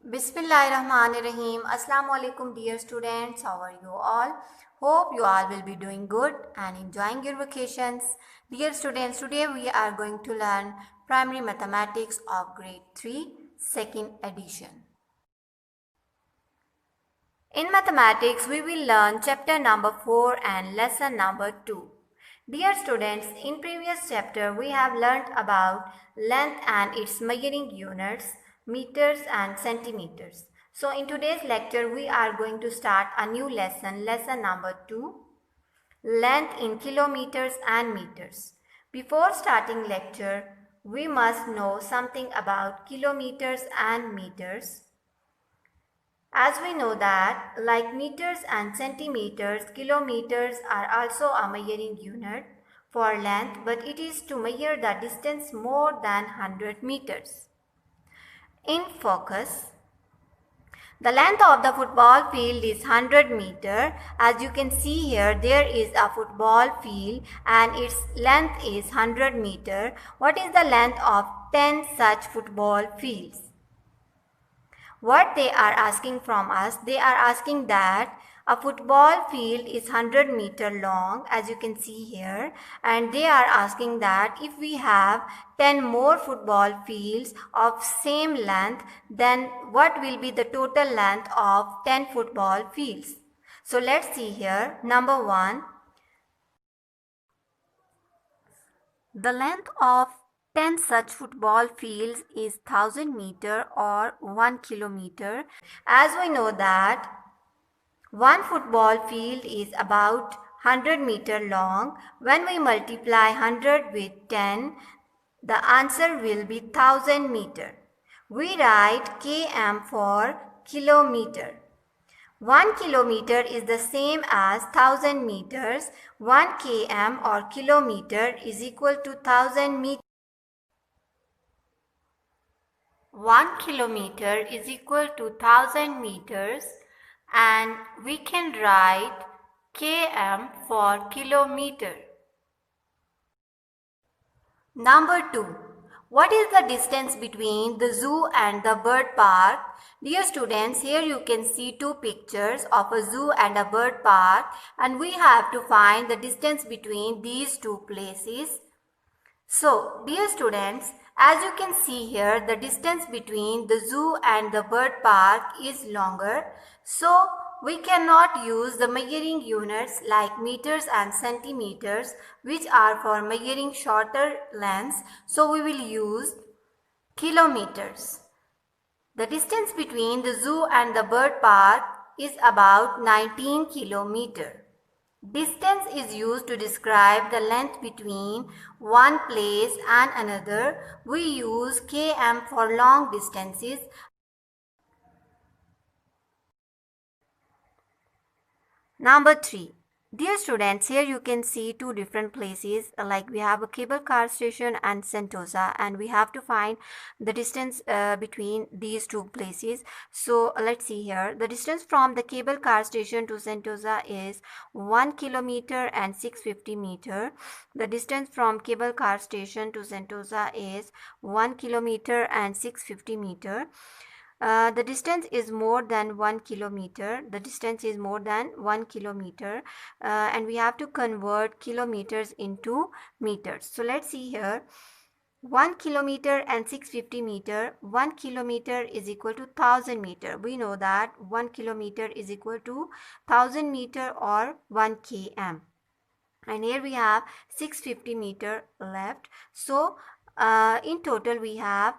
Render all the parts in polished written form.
Bismillahirrahmanirrahim. Assalamu alaikum dear students. How are you all? Hope you all will be doing good and enjoying your vacations. Dear students, today we are going to learn primary mathematics of grade 3 second edition. In mathematics, we will learn chapter number 4 and lesson number 2. Dear students, in previous chapter we have learnt about length and its measuring units, meters and centimeters. So in today's lecture we are going to start a new lesson, lesson number 2, length in kilometers and meters. Before starting lecture, we must know something about kilometers and meters. As we know that, like meters and centimeters, kilometers are also a measuring unit for length, but it is to measure the distance more than 100 meters. In focus, the length of the football field is 100 meter. As you can see here, there is a football field and its length is 100 meter. What is the length of 10 such football fields? What they are asking from us, they are asking that a football field is 100 meter long, as you can see here, and they are asking that if we have 10 more football fields of same length, then what will be the total length of 10 football fields? So let's see here. Number 1, the length of 10 such football fields is 1000 meter or 1 kilometer. As we know that one football field is about 100 meter long. When we multiply 100 with 10, the answer will be 1000 meter. We write km for kilometer. 1 kilometer is the same as 1000 meters. 1 km or kilometer is equal to 1000 meters. 1 kilometer is equal to 1000 meters, and we can write km for kilometer. Number 2. What is the distance between the zoo and the bird park? Dear students, here you can see two pictures of a zoo and a bird park, and we have to find the distance between these two places. So, dear students, as you can see here, the distance between the zoo and the bird park is longer. So, we cannot use the measuring units like meters and centimeters, which are for measuring shorter lengths. So, we will use kilometers. The distance between the zoo and the bird park is about 19 kilometers. Distance is used to describe the length between one place and another. We use km for long distances. Number 3. Dear students, here you can see two different places, like we have a cable car station and Sentosa, and we have to find the distance between these two places. So let's see here. The distance from the cable car station to Sentosa is 1 kilometer and 650 meter. The distance from cable car station to Sentosa is 1 kilometer and 650 meter. The distance is more than 1 kilometer. The distance is more than 1 kilometer, and we have to convert kilometers into meters. So let's see here. 1 kilometer and 650 meter. 1 kilometer is equal to 1000 meter. We know that 1 kilometer is equal to 1000 meter or 1 km. And here we have 650 meter left. So in total we have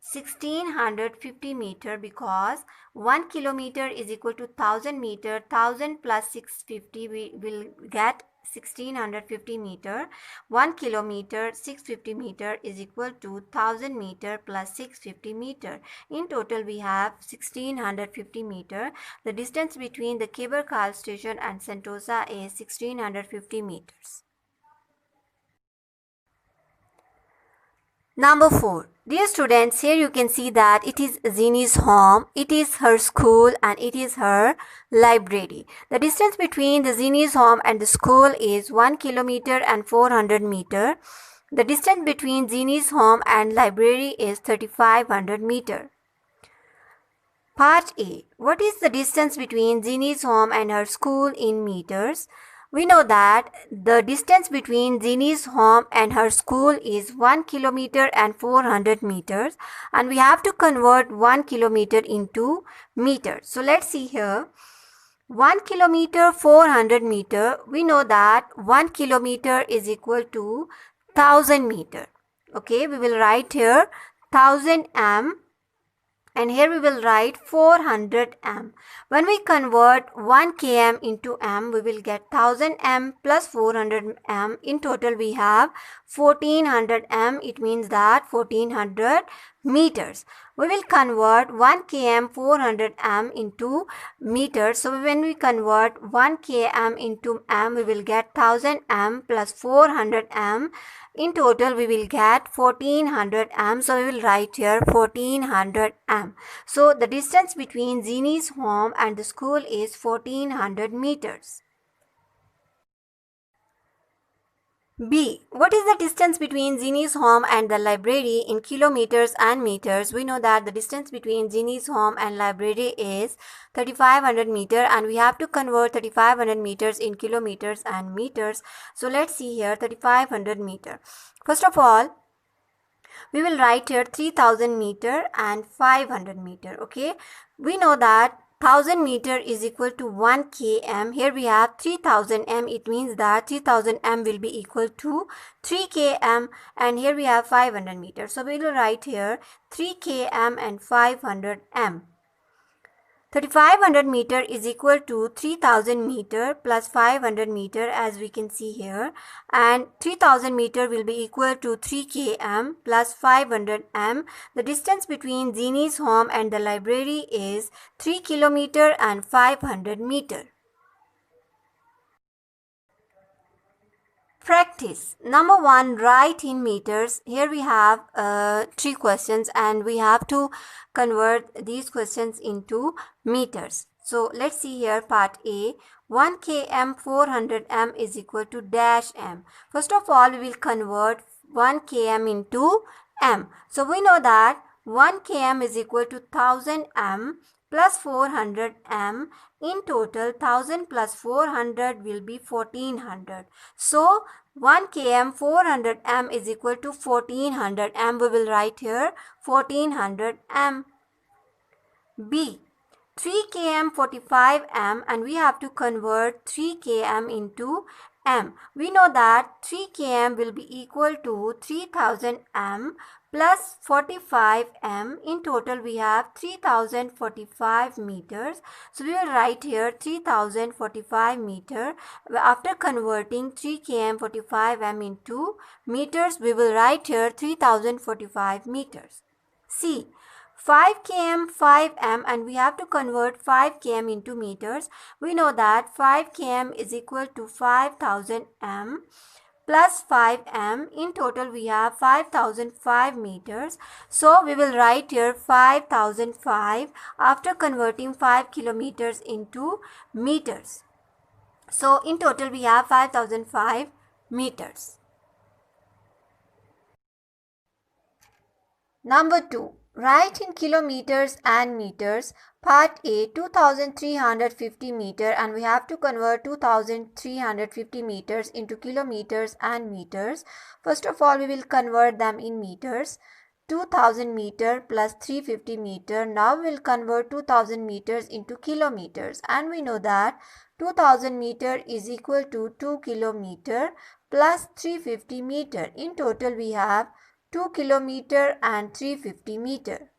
1650 meter, because 1 kilometer is equal to 1000 meter. 1000 plus 650, we will get 1650 meter. 1 kilometer 650 meter is equal to 1000 meter plus 650 meter. In total we have 1650 meter. The distance between the cable car station and Sentosa is 1650 meters. Number 4. Dear students, here you can see that it is Zini's home, it is her school, and it is her library. The distance between the Zini's home and the school is 1 kilometer and 400 meter. The distance between Zini's home and library is 3500 meter. Part A. What is the distance between Zinni's home and her school in meters? We know that the distance between Zinni's home and her school is 1 kilometer and 400 meters, and we have to convert 1 kilometer into meters. So let's see here. 1 kilometer 400 meter, we know that 1 kilometer is equal to 1000 meter. Okay, we will write here 1000 m, and here we will write 400 m. When we convert 1 km into m, we will get 1000 m plus 400 m. In total we have 1400 m. It means that 1400 meters. We will convert 1 km 400 m into meters. So when we convert 1 km into m, we will get 1000 m plus 400 m. In total we will get 1400 m. So we will write here 1400 m. So the distance between Zinni's home and the school is 1400 meters. B. What is the distance between Zinni's home and the library in kilometers and meters? We know that the distance between Zinni's home and library is 3500 meter, and we have to convert 3500 meters in kilometers and meters. So let's see here 3500 meter. First of all, we will write here 3000 meter and 500 meter. Okay, we know that 1000 meter is equal to 1 km. Here we have 3000 m. It means that 3000 m will be equal to 3 km, and here we have 500 meter. So we will write here 3 km and 500 m. 3500 meter is equal to 3000 meter plus 500 meter, as we can see here, and 3000 meter will be equal to 3 km plus 500 m. The distance between Zinni's home and the library is 3 kilometer and 500 meter. Practice. Number 1, write in meters. Here we have 3 questions, and we have to convert these questions into meters. So let's see here part A. 1 km 400 m is equal to dash m. First of all, we will convert 1 km into m. So we know that 1 km is equal to 1000 m plus 400 m. In total, 1000 plus 400 will be 1400. So 1 km 400 m is equal to 1400 m. We will write here 1400 m. B. 3 km 45 m, and we have to convert 3 km into m. We know that 3 km will be equal to 3000 m plus 45 m. In total we have 3045 meters. So we will write here 3045 meter. After converting 3 km 45 m into meters, we will write here 3045 meters. C. 5 km 5 m, and we have to convert 5 km into meters. We know that 5 km is equal to 5000 m plus 5 m. In total we have 5005 meters. So we will write here 5005 after converting 5 kilometers into meters. So in total we have 5005 meters. Number 2. Write in kilometers and meters. Part A, 2350 meter, and we have to convert 2350 meters into kilometers and meters. First of all, we will convert them in meters. 2000 meter plus 350 meter. Now we will convert 2000 meters into kilometers, and we know that 2000 meter is equal to 2 kilometer plus 350 meter. In total we have 2 kilometer and 350 meter.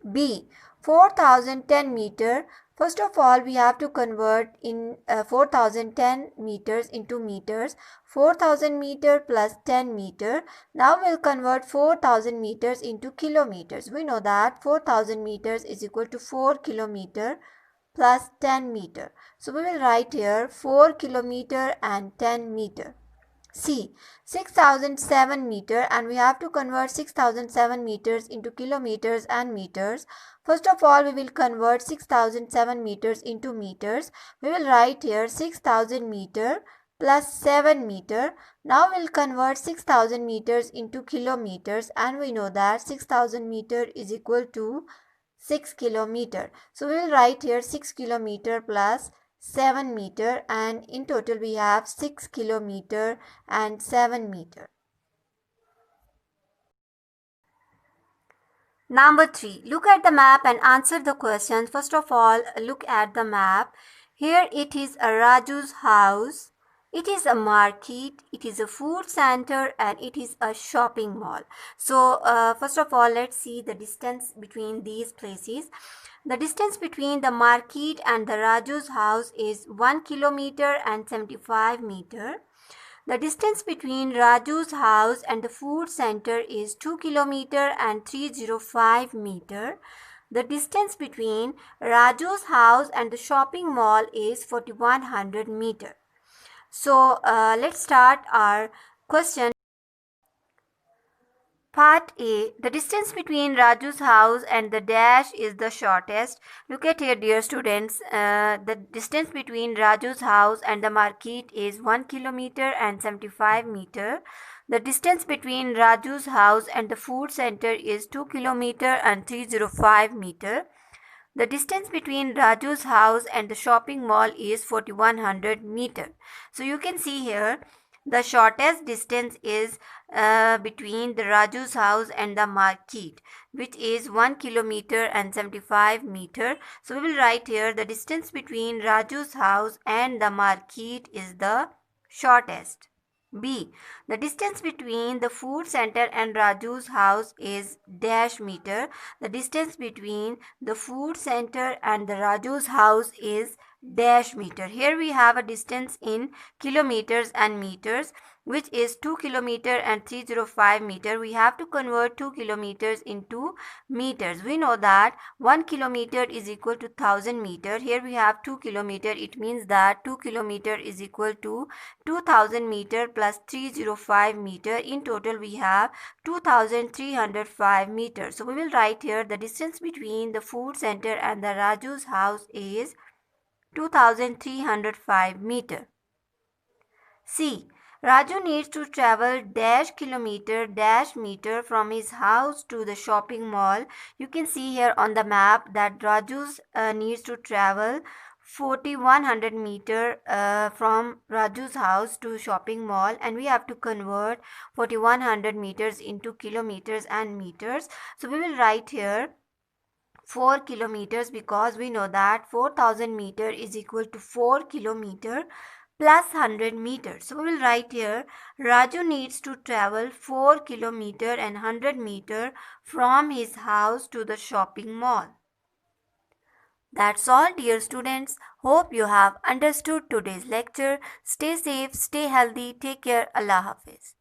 B. 4010 meter. First of all, we have to convert in 4010 meters into meters. 4000 meter plus 10 meter. Now we'll convert 4000 meters into kilometers. We know that 4000 meters is equal to 4 kilometer plus 10 meter. So we will write here 4 kilometer and 10 meter. C. 6007 meter, and we have to convert 6007 meters into kilometers and meters. First of all, we will convert 6007 meters into meters. We will write here 6000 meter plus 7 meter. Now we will convert 6000 meters into kilometers, and we know that 6000 meter is equal to 6 kilometer. So we will write here 6 kilometer plus 7 meter, and in total we have 6 kilometer and 7 meter. Number 3. Look at the map and answer the questions. First of all, look at the map. Here it is a Raju's house. It is a market, it is a food center, and it is a shopping mall. So first of all, let's see the distance between these places. The distance between the market and the Raju's house is 1 kilometer and 75 meter. The distance between Raju's house and the food center is 2 kilometer and 305 meter. The distance between Raju's house and the shopping mall is 4100 meter. So let's start our question. Part A. The distance between Raju's house and the dash is the shortest. Look at here, dear students. The distance between Raju's house and the market is 1 kilometer and 75 meter. The distance between Raju's house and the food center is 2 kilometer and 305 meter. The distance between Raju's house and the shopping mall is 4100 meter. So you can see here the shortest distance is between the Raju's house and the market, which is 1 kilometer and 75 meter. So we will write here the distance between Raju's house and the market is the shortest. B. The distance between the food center and Raju's house is dash meter. The distance between the food center and the Raju's house is dash meter. Here we have a distance in kilometers and meters, which is 2 kilometer and 305 meter. We have to convert 2 kilometers into meters. We know that 1 kilometer is equal to 1000 meter. Here we have 2 kilometer. It means that 2 kilometer is equal to 2000 meter plus 305 meter. In total we have 2305 meters. So we will write here the distance between the food center and the Raju's house is 2305 meter. C. Raju needs to travel dash kilometer dash meter from his house to the shopping mall. You can see here on the map that Raju needs to travel 4100 meter from Raju's house to shopping mall, and we have to convert 4100 meters into kilometers and meters. So we will write here 4 kilometers because we know that 4000 meter is equal to 4 kilometer plus 100 meters. So we will write here Raju needs to travel 4 kilometer and 100 meter from his house to the shopping mall. That's all, dear students. Hope you have understood today's lecture. Stay safe, stay healthy, take care. Allah Hafiz.